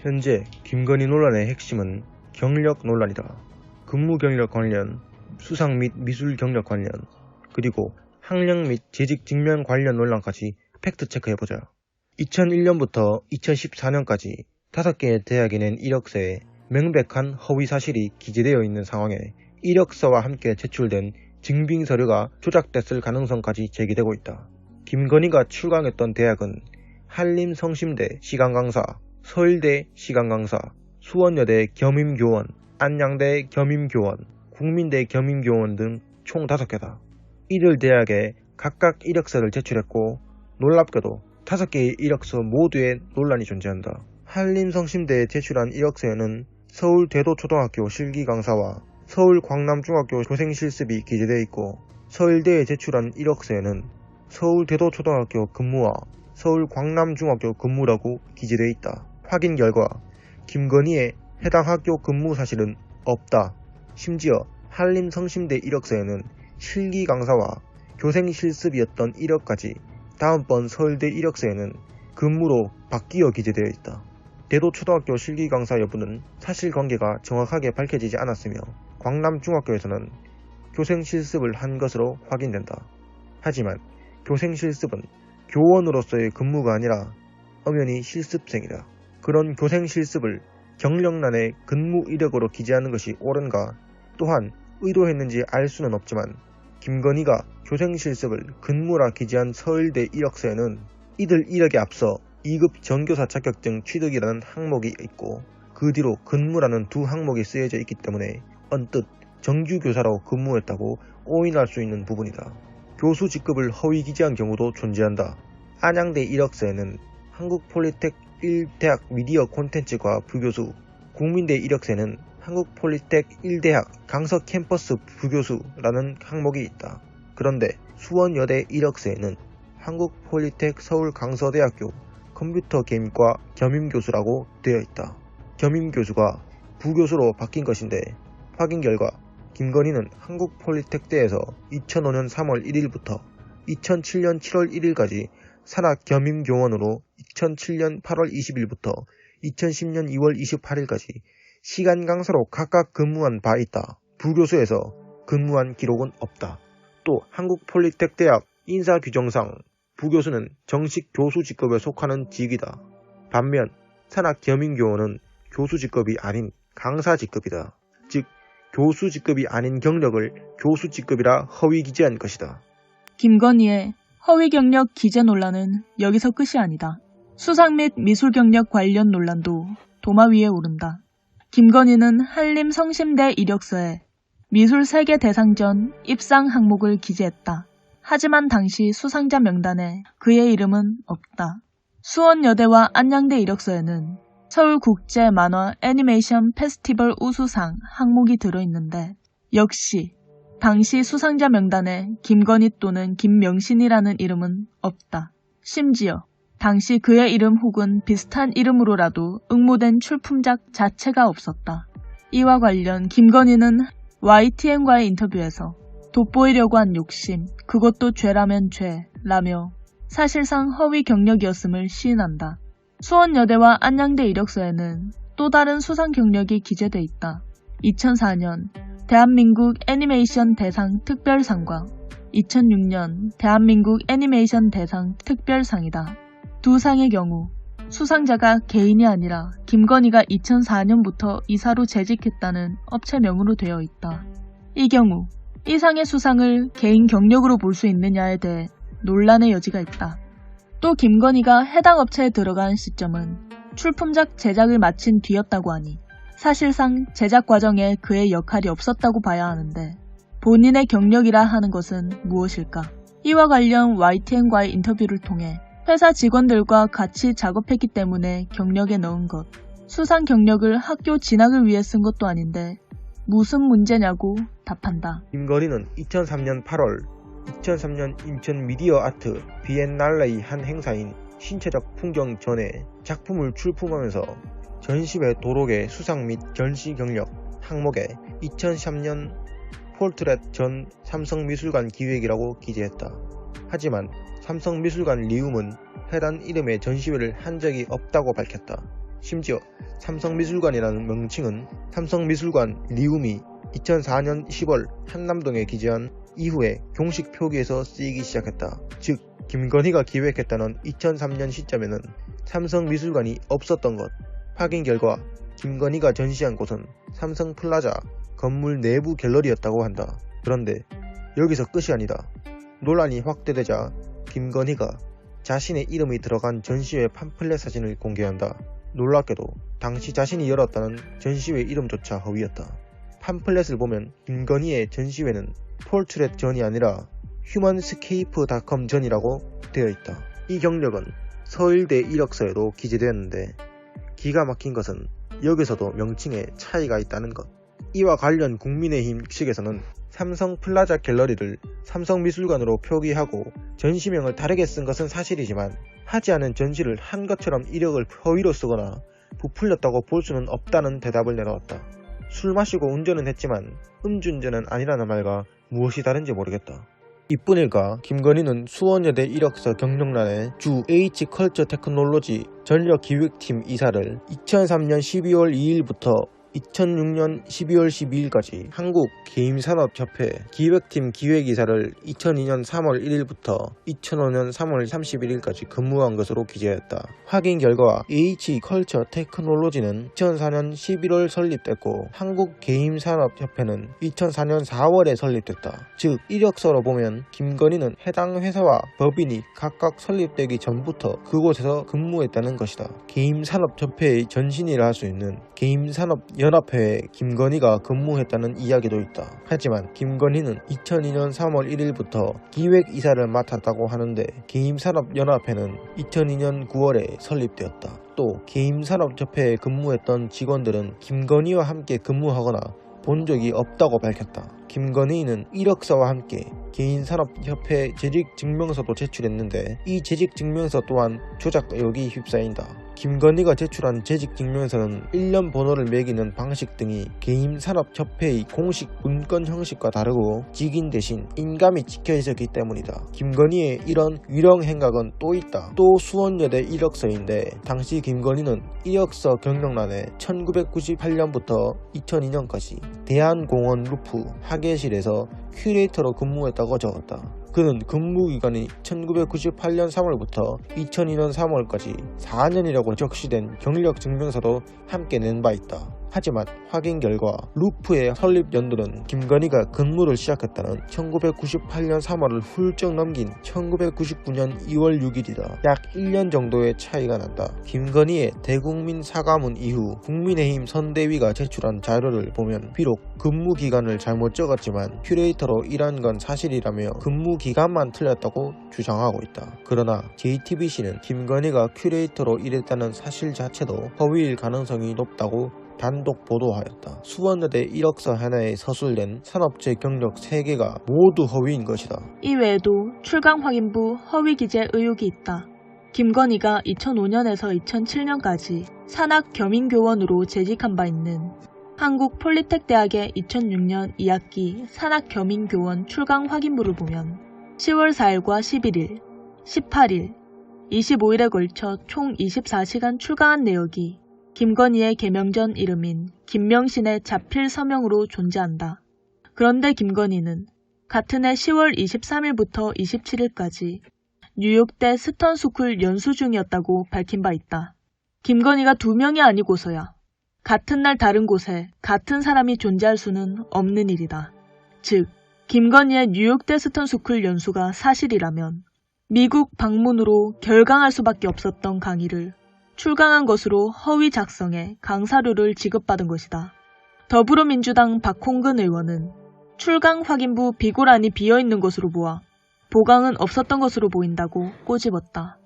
현재 김건희 논란의 핵심은 경력 논란이다. 근무 경력 관련, 수상 및 미술 경력 관련, 그리고 학력 및 재직 직면 관련 논란까지 팩트 체크해보자. 2001년부터 2014년까지 5개의 대학이 낸 이력서에 명백한 허위 사실이 기재되어 있는 상황에 이력서와 함께 제출된 증빙서류가 조작됐을 가능성까지 제기되고 있다. 김건희가 출강했던 대학은 한림성심대 시간강사, 서울대 시간강사, 수원여대 겸임교원, 안양대 겸임교원, 국민대 겸임교원 등 총 5개다. 이들 대학에 각각 이력서를 제출했고 놀랍게도 5개의 이력서 모두에 논란이 존재한다. 한림성심대에 제출한 이력서에는 서울대도초등학교 실기강사와 서울광남중학교 교생실습이 기재되어 있고, 서울대에 제출한 이력서에는 서울대도초등학교 근무와 서울광남중학교 근무라고 기재되어 있다. 확인 결과 김건희의 해당 학교 근무 사실은 없다. 심지어 한림성심대 이력서에는 실기강사와 교생실습이었던 이력까지 다음번 서울대 이력서에는 근무로 바뀌어 기재되어 있다. 대도초등학교 실기강사 여부는 사실관계가 정확하게 밝혀지지 않았으며 광남중학교에서는 교생실습을 한 것으로 확인된다. 하지만 교생실습은 교원으로서의 근무가 아니라 엄연히 실습생이다. 그런 교생실습을 경력란에 근무 이력으로 기재하는 것이 옳은가, 또한 의도했는지 알 수는 없지만 김건희가 교생실습을 근무라 기재한 서울대 이력서에는 이들 이력에 앞서 2급 전교사 자격증 취득이라는 항목이 있고 그 뒤로 근무라는 두 항목이 쓰여져 있기 때문에 언뜻 정규교사로 근무했다고 오인할 수 있는 부분이다. 교수 직급을 허위 기재한 경우도 존재한다. 안양대 이력서에는 한국폴리텍 1대학 미디어 콘텐츠과 부교수, 국민대 이력서에는 한국폴리텍 1대학 강서 캠퍼스 부교수라는 항목이 있다. 그런데 수원여대 이력서에는 한국폴리텍 서울강서대학교 컴퓨터게임과 겸임교수라고 되어 있다. 겸임교수가 부교수로 바뀐 것인데 확인 결과 김건희는 한국폴리텍대에서 2005년 3월 1일부터 2007년 7월 1일까지 산학겸임교원으로 2007년 8월 20일부터 2010년 2월 28일까지 시간 강사로 각각 근무한 바 있다. 부교수에서 근무한 기록은 없다. 또 한국폴리텍대학 인사규정상 부교수는 정식 교수 직급에 속하는 직위다. 반면 산학겸임교원은 교수 직급이 아닌 강사 직급이다. 즉 교수 직급이 아닌 경력을 교수 직급이라 허위 기재한 것이다. 김건희의 허위 경력 기재 논란은 여기서 끝이 아니다. 수상 및 미술 경력 관련 논란도 도마 위에 오른다. 김건희는 한림성심대 이력서에 미술 세계 대상전 입상 항목을 기재했다. 하지만 당시 수상자 명단에 그의 이름은 없다. 수원여대와 안양대 이력서에는 서울국제만화 애니메이션 페스티벌 우수상 항목이 들어있는데 역시 당시 수상자 명단에 김건희 또는 김명신이라는 이름은 없다. 심지어 당시 그의 이름 혹은 비슷한 이름으로라도 응모된 출품작 자체가 없었다. 이와 관련 김건희는 YTN과의 인터뷰에서 돋보이려고 한 욕심, 그것도 죄라면 죄라며 사실상 허위 경력이었음을 시인한다. 수원여대와 안양대 이력서에는 또 다른 수상 경력이 기재돼 있다. 2004년 대한민국 애니메이션 대상 특별상과 2006년 대한민국 애니메이션 대상 특별상이다. 두 상의 경우 수상자가 개인이 아니라 김건희가 2004년부터 이사로 재직했다는 업체명으로 되어 있다. 이 경우 이 상의 수상을 개인 경력으로 볼 수 있느냐에 대해 논란의 여지가 있다. 또 김건희가 해당 업체에 들어간 시점은 출품작 제작을 마친 뒤였다고 하니 사실상 제작 과정에 그의 역할이 없었다고 봐야 하는데 본인의 경력이라 하는 것은 무엇일까? 이와 관련 YTN과의 인터뷰를 통해 회사 직원들과 같이 작업했기 때문에 경력에 넣은 것, 수상 경력을 학교 진학을 위해 쓴 것도 아닌데 무슨 문제냐고 답한다. 김건희는 2003년 8월 2003년 인천 미디어 아트 비엔날레의 한 행사인 신체적 풍경 전에 작품을 출품하면서 전시회 도록의 수상 및 전시 경력 항목에 2003년 폴트렛 전 삼성미술관 기획이라고 기재했다. 하지만 삼성미술관 리움은 해당 이름의 전시회를 한 적이 없다고 밝혔다. 심지어 삼성미술관이라는 명칭은 삼성미술관 리움이 2004년 10월 한남동에 기재한 이후에 공식 표기에서 쓰이기 시작했다. 즉 김건희가 기획했다는 2003년 시점에는 삼성미술관이 없었던 것. 확인 결과 김건희가 전시한 곳은 삼성플라자 건물 내부 갤러리였다고 한다. 그런데 여기서 끝이 아니다. 논란이 확대되자 김건희가 자신의 이름이 들어간 전시회 팜플렛 사진을 공개한다. 놀랍게도 당시 자신이 열었다는 전시회 이름조차 허위였다. 팜플렛을 보면 김건희의 전시회는 폴트렛 전이 아니라 휴먼스케이프닷컴 전이라고 되어 있다. 이 경력은 서울대 이력서에도 기재되었는데 기가 막힌 것은 여기서도 명칭에 차이가 있다는 것. 이와 관련 국민의힘 측에서는 삼성플라자 갤러리를 삼성미술관으로 표기하고 전시명을 다르게 쓴 것은 사실이지만 하지 않은 전시를 한 것처럼 이력을 허위로 쓰거나 부풀렸다고 볼 수는 없다는 대답을 내놓았다. 술 마시고 운전은 했지만 음주운전은 아니라는 말과 무엇이 다른지 모르겠다. 이뿐일까 김건희는 수원여대 이력서 경력란에 주 H컬처 테크놀로지 전력기획팀 이사를 2003년 12월 2일부터 2006년 12월 12일까지 한국게임산업협회 기획팀 기획이사를 2002년 3월 1일부터 2005년 3월 31일까지 근무한 것으로 기재했다. 확인 결과 H컬처 테크놀로지는 2004년 11월 설립됐고 한국게임산업협회는 2004년 4월에 설립됐다. 즉 이력서로 보면 김건희는 해당 회사와 법인이 각각 설립되기 전부터 그곳에서 근무했다는 것이다. 게임산업협회의 전신이라 할 수 있는 게임산업연합회에 김건희가 근무했다는 이야기도 있다. 하지만 김건희는 2002년 3월 1일부터 기획이사를 맡았다고 하는데 게임산업연합회는 2002년 9월에 설립되었다. 또 게임산업협회에 근무했던 직원들은 김건희와 함께 근무하거나 본 적이 없다고 밝혔다. 김건희는 이력서와 함께 개인산업협회 재직증명서도 제출했는데 이 재직증명서 또한 조작 의혹이 휩싸인다. 김건희가 제출한 재직증명서는 1년 번호를 매기는 방식 등이 개인산업협회의 공식 문건 형식과 다르고 직인 대신 인감이 찍혀 있었기 때문이다. 김건희의 이런 위령 행각은 또 있다. 또 수원여대 이력서인데 당시 김건희는 이력서 경력란에 1998년부터 2002년까지 대한공원 루프 학예실에서 큐레이터로 근무했다고 적었다. 그는 근무기간이 1998년 3월부터 2002년 3월까지 4년이라고 적시된 경력증명서도 함께 낸 바 있다. 하지만 확인 결과 루프의 설립 연도는 김건희가 근무를 시작했다는 1998년 3월을 훌쩍 넘긴 1999년 2월 6일이다. 약 1년 정도의 차이가 난다. 김건희의 대국민 사과문 이후 국민의힘 선대위가 제출한 자료를 보면 비록 근무 기간을 잘못 적었지만 큐레이터로 일한 건 사실이라며 근무 기간만 틀렸다고 주장하고 있다. 그러나 JTBC는 김건희가 큐레이터로 일했다는 사실 자체도 허위일 가능성이 높다고 단독 보도하였다. 수원여대 이력서 하나에 서술된 산업체 경력 3개가 모두 허위인 것이다. 이외에도 출강 확인부 허위 기재 의혹이 있다. 김건희가 2005년에서 2007년까지 산학겸임교원으로 재직한 바 있는 한국폴리텍대학의 2006년 2학기 산학겸임교원 출강 확인부를 보면 10월 4일과 11일, 18일, 25일에 걸쳐 총 24시간 출강한 내역이 김건희의 개명전 이름인 김명신의 자필 서명으로 존재한다. 그런데 김건희는 같은 해 10월 23일부터 27일까지 뉴욕대 스턴스쿨 연수 중이었다고 밝힌 바 있다. 김건희가 2명이 아니고서야 같은 날 다른 곳에 같은 사람이 존재할 수는 없는 일이다. 즉, 김건희의 뉴욕대 스턴스쿨 연수가 사실이라면 미국 방문으로 결강할 수밖에 없었던 강의를 출강한 것으로 허위 작성해 강사료를 지급받은 것이다. 더불어민주당 박홍근 의원은 출강 확인부 비고란이 비어있는 것으로 보아 보강은 없었던 것으로 보인다고 꼬집었다.